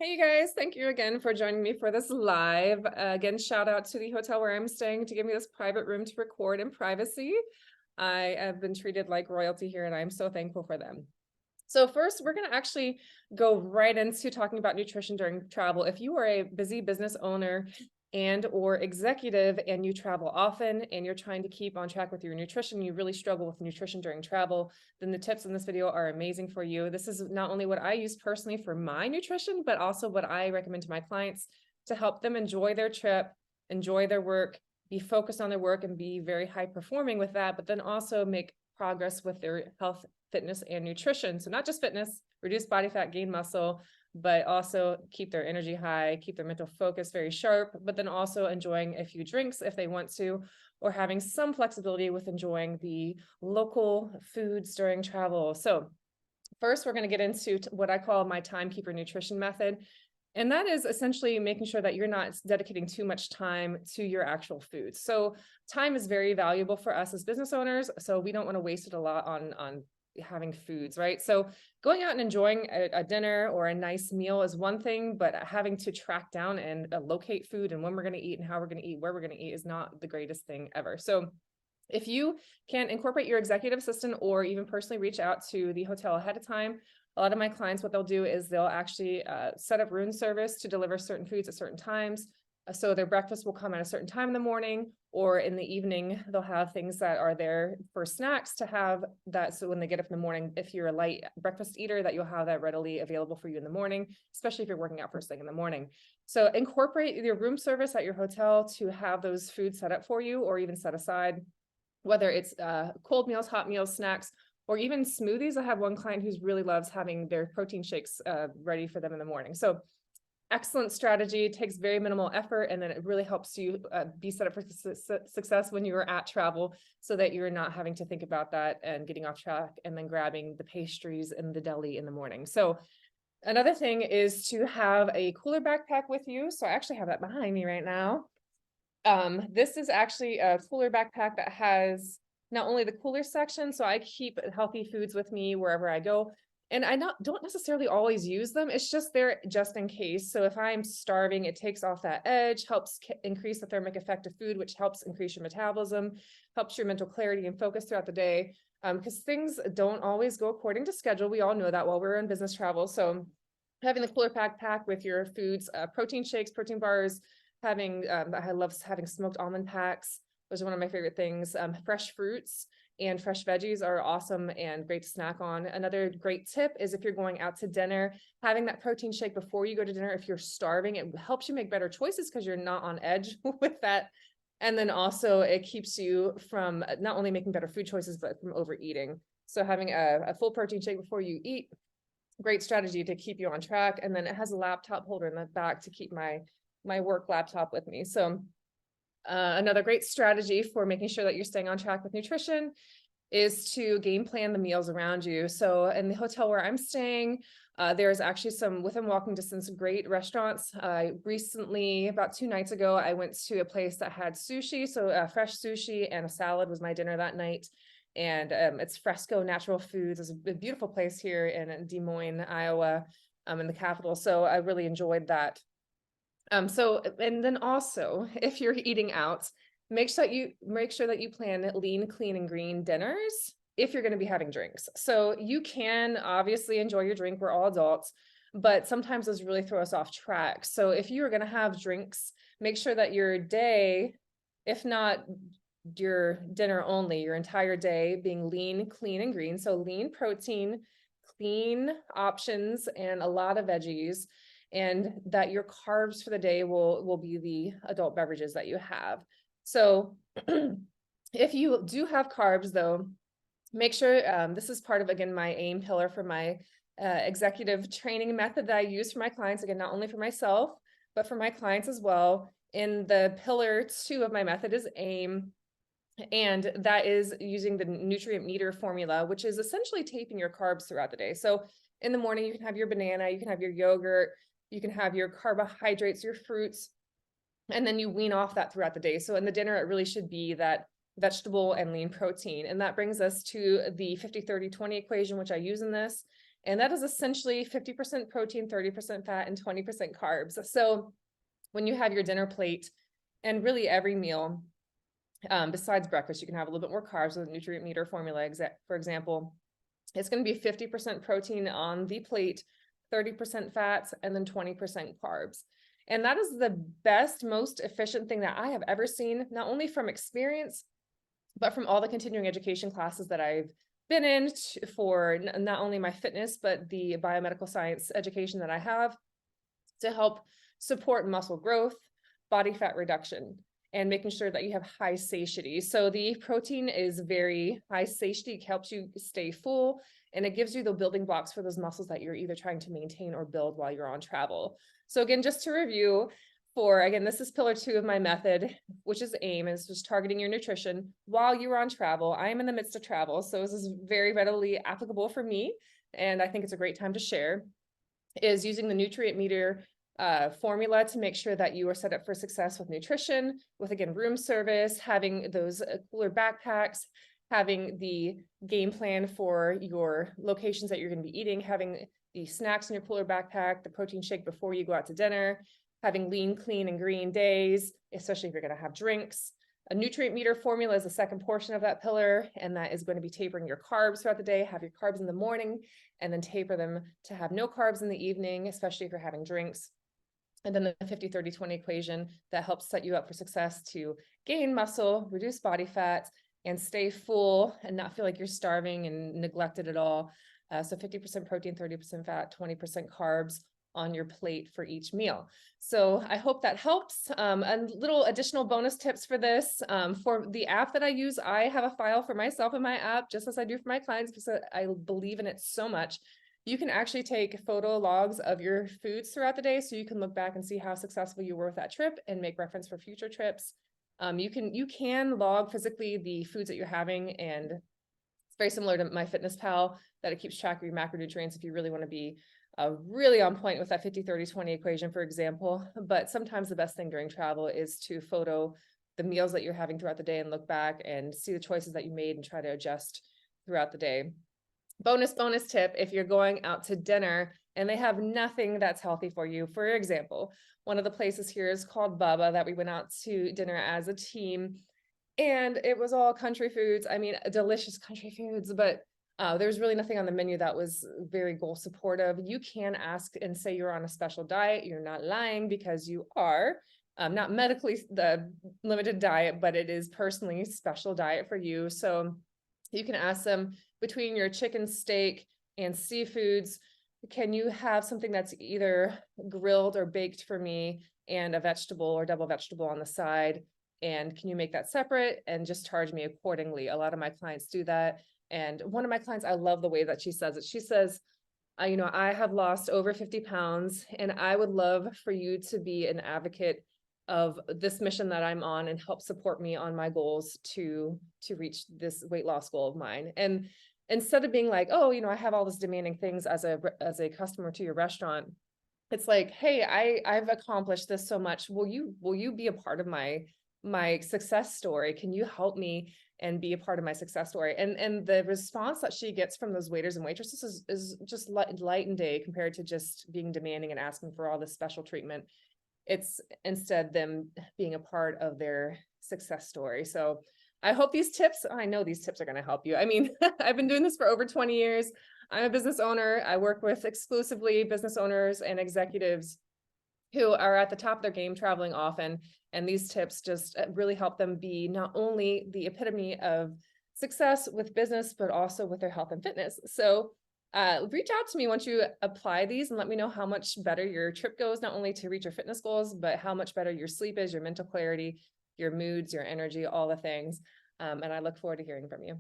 Hey, you guys, thank you again for joining me for this live. Again, shout out to the hotel where I'm staying to give me this private room to record in privacy. I have been treated like royalty here, and I'm so thankful for them. So first, we're going to actually go right into talking about nutrition during travel. If you are a busy business owner and or executive and you travel often and you're trying to keep on track with your nutrition, you really struggle with nutrition during travel, then the tips in this video are amazing for you. This is not only what I use personally for my nutrition, but also what I recommend to my clients to help them enjoy their trip, enjoy their work, be focused on their work and be very high performing with that, but then also make progress with their health, fitness, and nutrition. So not just fitness, reduce body fat, gain muscle, but also keep their energy high, keep their mental focus very sharp, but then also enjoying a few drinks if they want to, or having some flexibility with enjoying the local foods during travel. So first, we're going to get into what I call my timekeeper nutrition method. And that is essentially making sure that you're not dedicating too much time to your actual food. So time is very valuable for us as business owners. So we don't want to waste it a lot on having foods, right? So going out and enjoying a dinner or a nice meal is one thing, but having to track down and locate food and when we're going to eat and how we're going to eat, where we're going to eat is not the greatest thing ever. So if you can incorporate your executive assistant or even personally reach out to the hotel ahead of time, a lot of my clients, what they'll do is they'll actually set up room service to deliver certain foods at certain times. So their breakfast will come at a certain time in the morning, or in the evening, they'll have things that are there for snacks to have that. So when they get up in the morning, if you're a light breakfast eater, that you'll have that readily available for you in the morning, especially if you're working out first thing in the morning. So incorporate your room service at your hotel to have those foods set up for you or even set aside, whether it's cold meals, hot meals, snacks, or even smoothies. I have one client who really loves having their protein shakes ready for them in the morning. So excellent strategy, takes very minimal effort, and then it really helps you be set up for success when you are at travel so that you're not having to think about that and getting off track and then grabbing the pastries in the deli in the morning. So another thing is to have a cooler backpack with you. So I actually have that behind me right now. This is actually a cooler backpack that has not only the cooler section, so I keep healthy foods with me wherever I go, and I don't necessarily always use them. It's just there just in case. So if I'm starving, it takes off that edge, helps increase the thermic effect of food, which helps increase your metabolism, helps your mental clarity and focus throughout the day. Because things don't always go according to schedule. We all know that while we're in business travel. So having the cooler backpack with your foods, protein shakes, protein bars, I love having smoked almond packs. Those are one of my favorite things. Fresh fruits and fresh veggies are awesome and great to snack on. Another great tip is if you're going out to dinner, having that protein shake before you go to dinner. If you're starving, it helps you make better choices because you're not on edge with that. And then also it keeps you from not only making better food choices, but from overeating. So having a full protein shake before you eat, great strategy to keep you on track. And then it has a laptop holder in the back to keep my work laptop with me. So another great strategy for making sure that you're staying on track with nutrition is to game plan the meals around you. So in the hotel where I'm staying, there's actually some within walking distance great restaurants. Recently, about 2 nights ago, I went to a place that had sushi. So fresh sushi and a salad was my dinner that night. And it's Fresco Natural Foods. It's a beautiful place here in Des Moines, Iowa, in the capital. So I really enjoyed that. And then also, if you're eating out, make sure that you plan lean, clean, and green dinners if you're going to be having drinks. So you can obviously enjoy your drink. We're all adults, but sometimes those really throw us off track. So if you are going to have drinks, make sure that your day, if not your dinner only, your entire day being lean, clean, and green. So lean protein, clean options, and a lot of veggies, and that your carbs for the day will be the adult beverages that you have. So if you do have carbs though, make sure, this is part of, again, my AIM pillar for my executive training method that I use for my clients, again, not only for myself, but for my clients as well. In the pillar 2 of my method is AIM, and that is using the nutrient meter formula, which is essentially taping your carbs throughout the day. So in the morning, you can have your banana, you can have your yogurt, you can have your carbohydrates, your fruits, and then you wean off that throughout the day. So in the dinner, it really should be that vegetable and lean protein. And that brings us to the 50-30-20 equation, which I use in this. And that is essentially 50% protein, 30% fat, and 20% carbs. So when you have your dinner plate, and really every meal, besides breakfast, you can have a little bit more carbs with a nutrient meter formula, for example. It's going to be 50% protein on the plate, 30% fats, and then 20% carbs. And that is the best, most efficient thing that I have ever seen, not only from experience, but from all the continuing education classes that I've been in for not only my fitness, but the biomedical science education that I have to help support muscle growth, body fat reduction, and making sure that you have high satiety. So the protein is very high satiety. It helps you stay full, and it gives you the building blocks for those muscles that you're either trying to maintain or build while you're on travel. So again, just to review, again, this is pillar 2 of my method, which is AIM, is just targeting your nutrition while you're on travel. I am in the midst of travel, so this is very readily applicable for me, and I think it's a great time to share, is using the nutrient meter formula to make sure that you are set up for success with nutrition, with, again, room service, having those cooler backpacks, having the game plan for your locations that you're going to be eating, having the snacks in your cooler backpack, the protein shake before you go out to dinner, having lean, clean, and green days, especially if you're going to have drinks. A nutrient meter formula is the second portion of that pillar, and that is going to be tapering your carbs throughout the day. Have your carbs in the morning, and then taper them to have no carbs in the evening, especially if you're having drinks. And then the 50-30-20 equation that helps set you up for success to gain muscle, reduce body fat, and stay full and not feel like you're starving and neglected at all. So 50% protein, 30% fat, 20% carbs on your plate for each meal. So I hope that helps. And little additional bonus tips for this. For the app that I use, I have a file for myself in my app, just as I do for my clients, because I believe in it so much. You can actually take photo logs of your foods throughout the day, so you can look back and see how successful you were with that trip and make reference for future trips. You can log physically the foods that you're having, and it's very similar to MyFitnessPal, that it keeps track of your macronutrients if you really want to be really on point with that 50-30-20 equation, for example. But sometimes the best thing during travel is to photo the meals that you're having throughout the day and look back and see the choices that you made and try to adjust throughout the day. Bonus tip, if you're going out to dinner and they have nothing that's healthy for you. For example, one of the places here is called Bubba, that we went out to dinner as a team, and it was all country foods. I mean, delicious country foods, but there's really nothing on the menu that was very goal supportive. You can ask and say you're on a special diet. You're not lying, because you are. Not medically the limited diet, but it is personally special diet for you. So you can ask them, between your chicken, steak, and seafoods, can you have something that's either grilled or baked for me, and a vegetable or double vegetable on the side? And can you make that separate and just charge me accordingly? A lot of my clients do that. And one of my clients, I love the way that she says it. She says, I have lost over 50 pounds, and I would love for you to be an advocate of this mission that I'm on and help support me on my goals to reach this weight loss goal of mine. And instead of being like, oh, I have all this demanding things as a customer to your restaurant, it's like, hey, I've accomplished this so much. Will you be a part of my success story? Can you help me and be a part of my success story? And the response that she gets from those waiters and waitresses is just light and day compared to just being demanding and asking for all this special treatment. It's instead them being a part of their success story. So I hope I know these tips are going to help you. I mean, I've been doing this for over 20 years. I'm a business owner. I work with exclusively business owners and executives who are at the top of their game, traveling often. And these tips just really help them be not only the epitome of success with business, but also with their health and fitness. So reach out to me once you apply these and let me know how much better your trip goes, not only to reach your fitness goals, but how much better your sleep is, your mental clarity, your moods, your energy, all the things. And I look forward to hearing from you.